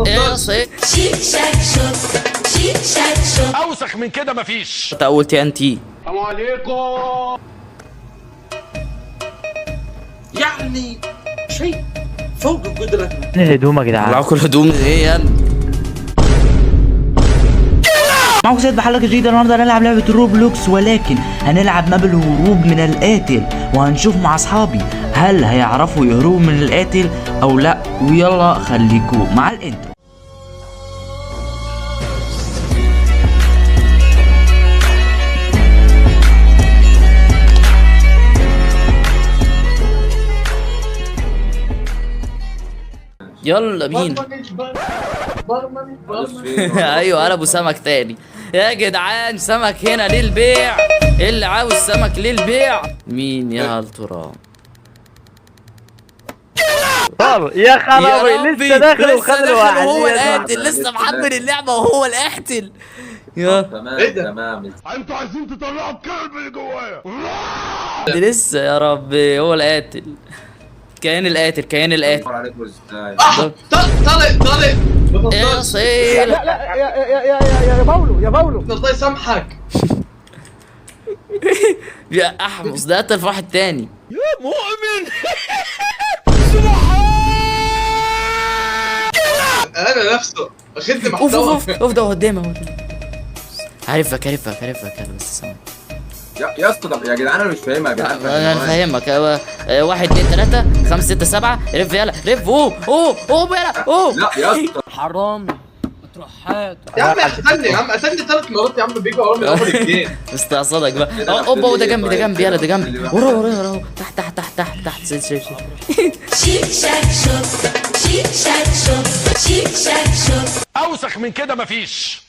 يا صيد شيك شاك شوك شيك شاك شوك. اوسخ من كده مفيش. اول تي ان تي. السلام عليكم. يعني شيء فوق قدرتنا. فين الهدوم يا جدعان؟ معاكم الهدوم ايه يا معكم سيد بحلقة جديدة. النهارده هنلعب لعبة روبلوكس، ولكن هنلعب ماب الهروب من القاتل، وهنشوف مع اصحابي هل هيعرفوا يهربوا من القاتل او لا. ويلا خليكوا مع الانترو. يلا مين؟ ايوه انا ابو سمك تاني يا جدعان. سمك هنا للبيع، اللي عاوز سمك للبيع مين يا هل ترى؟ يا خرابي لسه داخل وخد واحد. هو القاتل لسه محمل اللعبه وهو القاتل. يا تمام. انتوا عايزين تطلعوا الكلب اللي جوايا. ده لسه يا ربي هو القاتل. كيان القاتل كيان القاتل. عليكم ازاي؟ طلق يا صيد يا باولو الله يسامحك. يا احمص ده قتل في واحد تاني. انا نفسه اخدني اوف محتوى. اوف ده قدامي اهو. عارفك انا بس ثواني. يا اسطى طب يا جدعان انا مش فاهمها يا جدعان. انا فاهمك. 1 2 3 5 6 7 رف يلا رف. اوه يلا اوه. لا يا اسطى حرامي اطرحات. يا عم قتلني يا عم، قتلني 3 مرات يا عم. بيجي ورا من اول الجيم. استقصدك بقى. اوبا ده جنبي يلا ده جنبي. ورا تحت شيك شاك شوك شيك شاك شوك شيك شاك شوك. اوسخ من كده مفيش.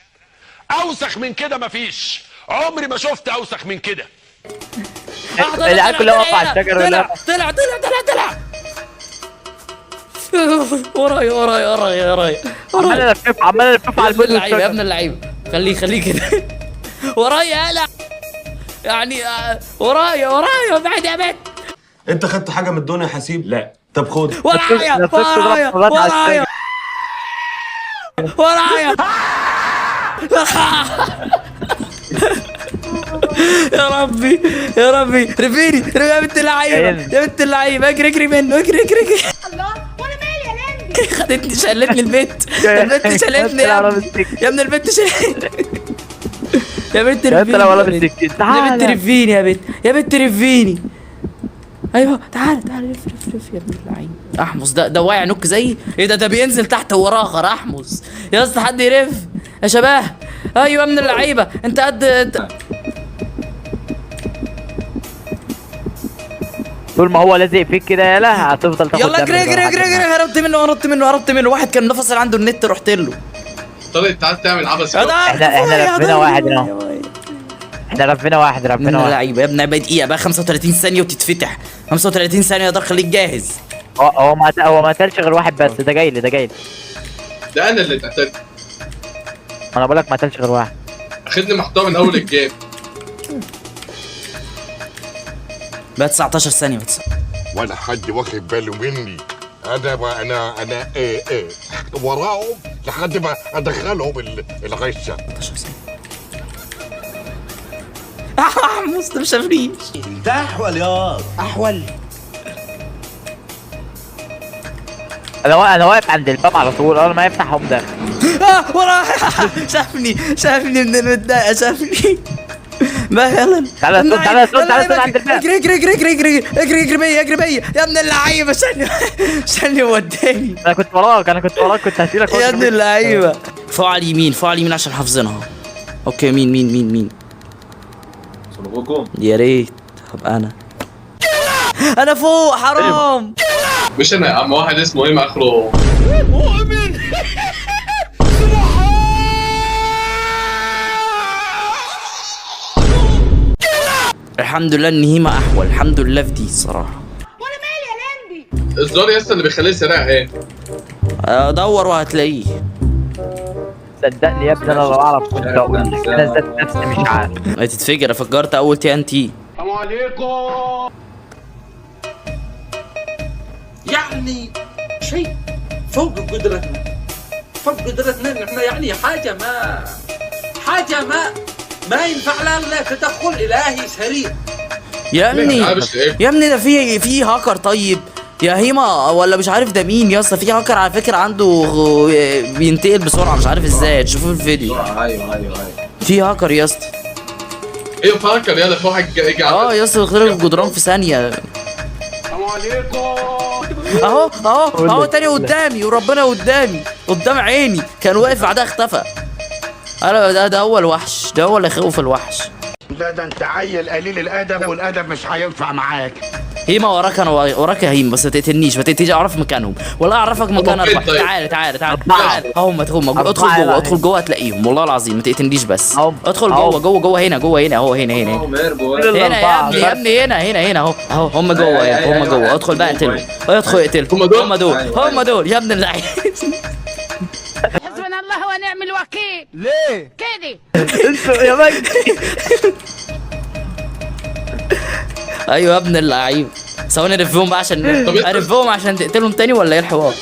اوسخ من كده مفيش. عمري ما شفت اوسخ من كده. العيال كلها واقفة على الشجرة. طلع ورايا عمال الفف على يا ابن البيت. اللعيبه يا ابن اللعيبه. خليه كده. ورايا هلا يعني ورايا بعد يا بنت. انت خدت حاجه من الدنيا يا حسيب؟ لا. طب خد. ورايا يا ربي رفيني يا بنت اللعيبه اجري منه اجري الله وانا مالي يا لمبي. خدتني شلتني البنت شلتني يا ابن البنت شلتني يا بنت رفيني يا بنت رفيني. ايوه تعال رف يا ابن اللعيب. احمص ده واقع نوك زيي. ايه ده بينزل تحت وراه غير احمص. يا اسطى حد يرف يا شباب. ايوه من اللعيبه انت قد طول ما هو لازق فيك كده يالا هتفضل تاخد. يلا اجري. هربت منه. واحد كان نفصل عنده النت رحت له. طلع تعال تعمل عبث. احنا لفينا واحد اهو. من اللعيبه يا ابني بقى دقيقه بقى 35 ثانيه وتتفتح. 35 ثانيه ده خليك جاهز. هو ما قتلش غير واحد بس. ده جاي لي. ده انا اللي اتقتلت. انا بقول لك ما قتلش غير واحد. اخدني محتوى من اول الجيم. بقى 19 ثانيه بس. ولا حد واخد باله مني. انا وراهم لحد ما ادخلهم الغشه. 19 ثانيه. احمص ده مش شافنيش. ده احول يا احول. انا واقف عند الباب على طول. اول ما يفتح هم داخل. ورا شافني من المتضايقه شافني. بقى يلا تعالى عند الباب. اجري بيا يا ابن اللعيبه. عشان وداني. انا كنت وراك كنت هشيلك يا ابن اللعيبه. فوق على اليمين عشان حافظينها. اوكي مين صنبوكم يا ريت هبقى انا فوق. حرام. مش انا يا عم. واحد اسمه ايه اخره مؤمن. الحمد لله ان هي ما احول. الحمد لله في دي الصراحه. وانا مالي يا لمبي. الزار يا اسطى اللي بيخليه سريع ايه؟ دور وهتلاقيه. صدقني يا ابني انا لو اعرف كنت اقول لك. انا ذات نفسي مش عارف. هتتفجر. انا فجرت اول تي ان تي. السلام عليكم. يعني شيء فوق قدرتنا. فوق قدرتنا ان احنا يعني حاجه ما ينفع لها الا تدخل الهي سريع. يا ابني ده في هاكر طيب يا هيما، ولا مش عارف ده مين يا اسطى. في هاكر على فكره عنده بينتقل بسرعه، مش عارف ازاي، تشوفوا الفيديو. ايوه في هاكر يا اسطى. ايه فاكر يلا في واحد جاي يا اسطى بيخترق الجدران في ثانيه. السلام عليكم. اهو تاني قدامي، وربنا قدام عيني، كان واقف بعدها اختفى. انا ده هو الوحش، ده هو اللي يخوف الوحش. لا ده انت عيل قليل الادب، والادب مش هينفع معاك. هيما وراك، انا وراك يا هيما، بس ما تقتلنيش، ما تقتلنيش، اعرف مكانهم ولا اعرفك مكان اربعه. تعال هم ادخل جوه هتلاقيهم، والله العظيم ما تقتلنيش بس. ادخل جوه هنا اهو هنا يا ابني هنا اهو هم جوه ادخل بقى اقتلهم، هم دول يا ابن اللعيب. حسبنا الله ونعم الوكيل. ليه كده انتوا يا مجدي. ايوه يا ابن اللعيب. ثواني ارفهم بقى عشان تقتلهم تاني، ولا ايه الحوار؟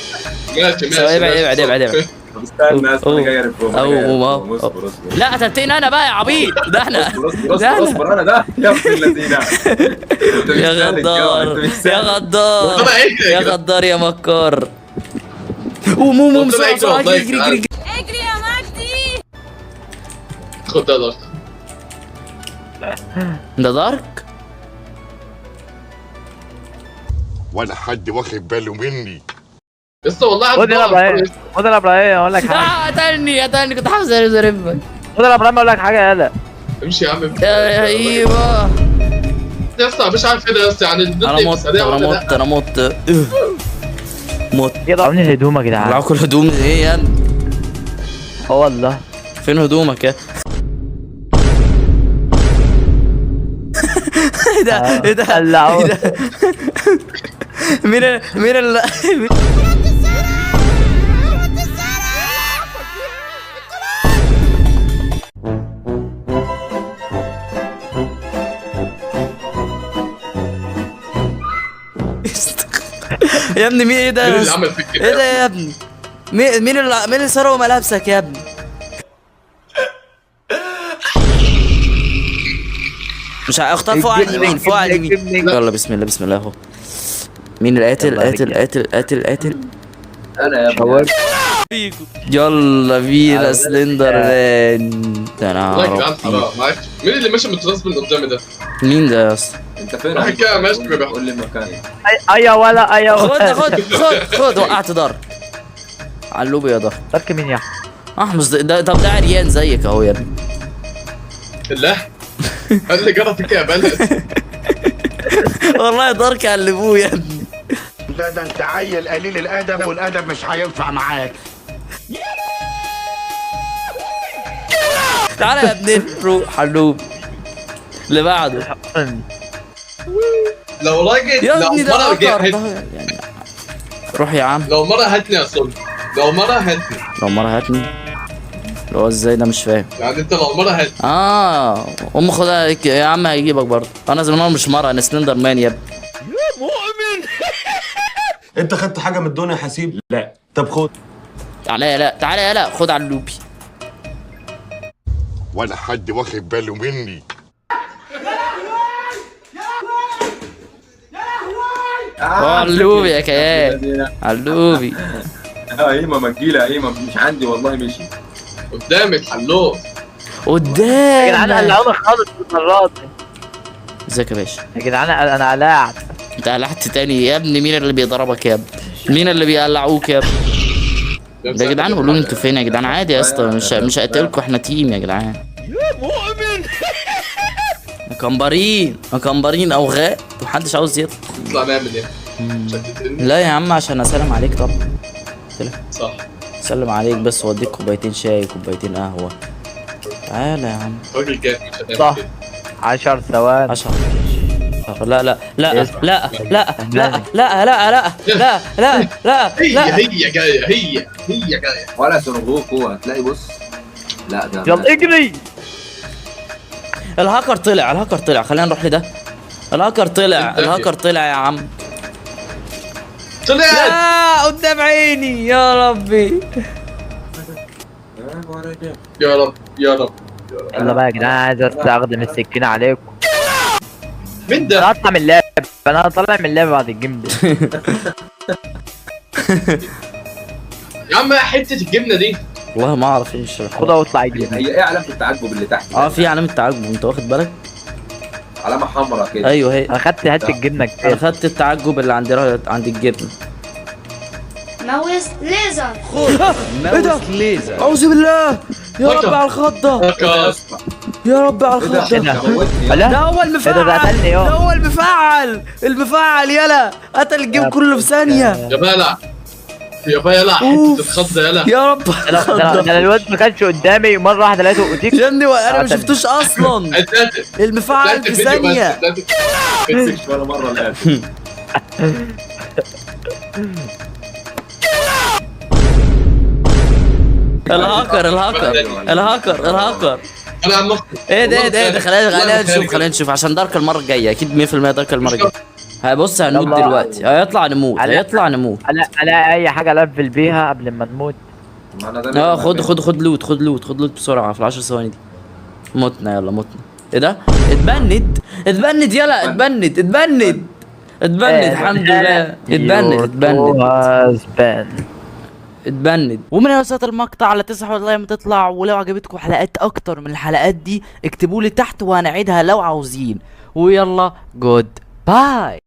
ماشي ابعد. طب استنى انا جاي ارفهم. لا هتنتقني انا بقى يا عبيط. ده احنا اصبر انا ده يا ابن الذين. يا غدار يا مكار. قوم بسرعه، اجري اجري يا مجدي. خد ده دارك. ده دارك ولا حد واخد باله مني. لسه والله خد يا ابراهيم، اقول لك حاجه. قتلني كنت حافظ زربك. خد يا ابراهيم اقول لك حاجه. يلا امشي يا عم. ايوه يا اسطى مش عارف ايه ده يا اسطى، يعني انا مت عاملين الهدوم يا جدعان. معاكم الهدوم ايه يا ابني؟ والله فين هدومك يا؟ ايه ده مين اللي يا ابني مين؟ ايه ده اللي عمل فيك كده؟ ايه ده يا ابني؟ مين اللي سرقوا ملابسك يا ابني؟ مش اختار فوق على اليمين، يلا بسم الله اهو. مين القاتل؟ قاتل انا يا ابني. يلا بينا سلندر مان. ده انا والله يا جدعان حرام معاك. مين اللي ماشي متغصب من قدامي ده؟ مين ده يا اسطى؟ انت فين؟ واحد كده ماشي ما بيحكي. قول لي مكاني. خد وقعت دار علوبي يا دار. ترك مين يا احمد؟ ده عريان زيك اهو يا ابني. لا قال لي جرى فيك يا بلد. والله دار كلموه يا ابني. لا ده انت عيل قليل الادب، والادب مش هينفع معاك. تعالى يا ابني روح حلوب اللي بعده. لو راجل يا لو ابني ده مرة هاكر يعني روح يا عم. لو مرة هاتني يا صلب. لو مرة هاتني اللي هو ازاي ده مش فاهم. يعني انت لو مرة هاتني. قوم خدها يا عم هيجيبك برضه. انا زمان مش مرة، انا سلندر مان يا ابني. يا مؤمن. انت خدت حاجه من الدنيا يا حسيب؟ لا. طب خد. تعالى يلا خد على اللوبي. ولا حد واخد باله مني. علوبي يا كيان علوبي. هيما ما تجيلي هيما مش عندي والله. مشي قدامك حلوه قدام يا جدعان. قلعونا خالص المرات دي. ازيك يا باشا؟ يا جدعان انا قلعت. انت قلعت تاني يا ابني؟ مين اللي بيضربك يا ابني؟ مين اللي بيقلعوك يا ابني؟ ده يا جدعان قولوا لي انتوا فين يا جدعان؟ عادي يا اسطى، مش هقتلكوا، احنا تيم يا جدعان. يا مؤمن. مكمبرين اوغاء، محدش عاوز يطلع. نطلع نعمل ايه؟ لا يا عم عشان اسلم عليك طبعا. صح. اسلم عليك بس واديك كوبايتين شاي كوبايتين قهوه. تعالى يا عم. راجل جامد مش هتعمل صح. كده. 10 ثواني. 10. لا لا لا لا لا لا لا لا لا لا لا لا هي جايه. ولا سرغوكو هتلاقي. بص لا ده يلا اجري. الهاكر طلع خلينا نروح لده. الهاكر طلع يا عم. طلع لا قدام عيني يا ربي. يا رب يا رب. يلا بقى يا جدعان، عايز استخدم السكينة عليكم. مين انا ده؟ هطلع من اللعب، انا هطلع من اللعب بعد الجيم ده. يا عم حته الجبنه دي. والله ما اعرف ايش خدها واطلع يجي. هي ايه علامه التعجب اللي تحت؟ في علامة تعجب، انت واخد بالك؟ علامه حمراء كده. ايوه هي. انا خدت حته الجبنه انا كتير. خدت التعجب اللي عند الجبن. ماوس ليزر. ايه ده؟ اعوذ بالله، يا رب على الخضة، يا رب على ايه ده؟ الخضة. انت موتني. لا ده هو ايه ده المفعل، قتلني ده هو المفعل يلا، قتل الجيم كله في ثانية. يا بلع يا بلع حته الخضه يلا. يا رب على الخضة. انا الواد ما كانش قدامي، مره واحده لقيته اوتيك. يا ابني انا ما شفتوش اصلا، المفعل في ثانية. مسكش ولا مره الان. الهاكر انا النص. ايه ده خلينا نشوف عشان دارك المرة الجاية اكيد 100% دارك المرة الجاية. هبص هنموت يلا. دلوقتي، هيطلع نموت. انا اي حاجه الفل بيها قبل ما نموت. ما أنا ده خد لوت بسرعة في ال10 ثواني دي. متنا يلا متنا. ايه ده؟ اتبند يلا، اتبند الحمد لله. اتبند. ومن هنا وصلت المقطع، لا تنسوا والله ما تطلع. ولو عجبتكم حلقات اكتر من الحلقات دي اكتبوا لي تحت وهنعيدها لو عاوزين. ويلا جود باي.